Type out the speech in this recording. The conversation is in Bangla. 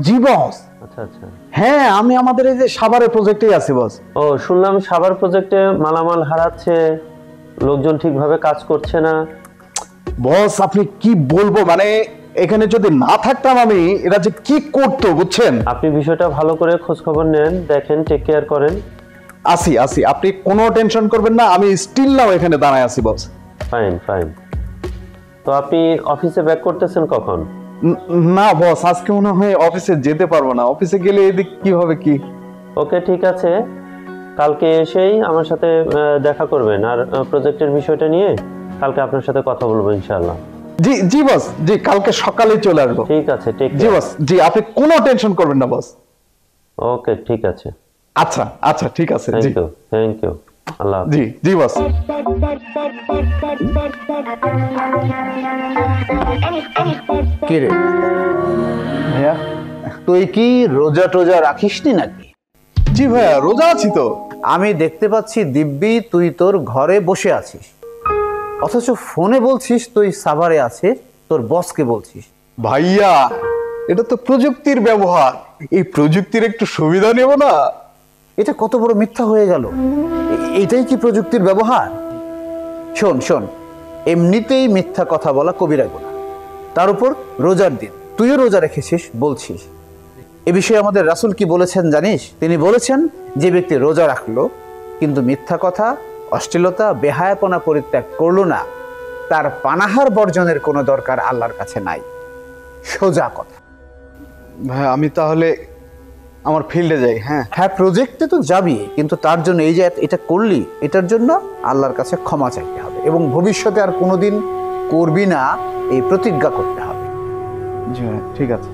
জি বস। আচ্ছা আচ্ছা। হ্যাঁ, আমি আমাদের এই যে সাভারের প্রজেক্টেই আছি বস। ও, শুনলাম সাভার প্রজেক্টে মালামাল হারাচ্ছে, লোকজন ঠিকভাবে কাজ করছে না। বস আপনি কি বলবো, মানে এখানে যদি না থাকতাম আমি, এরা যে কি করতো বুঝছেন। আপনি বিষয়টা ভালো করে খোঁজ খবর নেন, দেখেন, টেক কেয়ার করেন। আসি আসি, আপনি কোনো টেনশন করবেন না, আমি স্টিল নাও এখানে দাঁড়ায় আছি বস। Fine fine. তো আপনি অফিসে ব্যাক করতেছেন কখন? না বস, আজকে মনে হয় অফিসে যেতে পারবো না, অফিসে গেলে এদিক কি হবে কি। ওকে, ঠিক আছে, কালকে এসেই আমার সাথে দেখা করবেন, আর প্রজেক্টের বিষয়টা নিয়ে কালকে আপনার সাথে কথা বলবো ইনশাআল্লাহ। জি জি বস, জি কালকে সকালে চলে আসবো। ঠিক আছে, টেক জি বস, জি আপনি কোনো টেনশন করবেন না বস। ওকে, ঠিক আছে। আচ্ছা আচ্ছা, ঠিক আছে। জি থ্যাংক ইউ। আল্লাহ হাফেজ। জি জি বস। কি রে ভাইয়া, তুই কি রোজা টোজা রাখিসনি নাকি? জি ভাইয়া, রোজা আছি তো। আমি দেখতে পাচ্ছি দিব্যি তুই তোর ঘরে বসে আছিস, অথচ ফোনে বলছিস তুই সাভারে আছিস, তোর বসকে বলছিস। ভাইয়া, এটা তো প্রযুক্তির ব্যবহার, এই প্রযুক্তির একটু সুবিধা নেব না। এটা কত বড় মিথ্যা হয়ে গেল। এটাই কি প্রযুক্তির ব্যবহার? শোন শোন, এমনিতেই মিথ্যা কথা বলা কবিরা গুনাহ, তার উপর রোজার দিন, তুইও রোজা রেখেছিস বলছিস। এ বিষয়ে আমাদের রাসূল কি বলেছেন জানিস? তিনি বলেছেন, যে ব্যক্তি রোজা রাখলো কিন্তু মিথ্যা কথা, অশ্লীলতা, বেহায়াপনা পরিত্যাগ করলো না, তার পানাহার বর্জনের কোনো দরকার আল্লাহর কাছে নাই। সোজা কথা। ভাই আমি তাহলে আমার ফিল্ডে যাই। হ্যাঁ হ্যাঁ, প্রজেক্টে তো যাবি, কিন্তু তার জন্য এই যে এটা করলি, এটার জন্য আল্লাহর কাছে ক্ষমা চাইতে হবে এবং ভবিষ্যতে আর কোনোদিন করবি না এই প্রতিজ্ঞা করতে হবে। জি ঠিক আছে।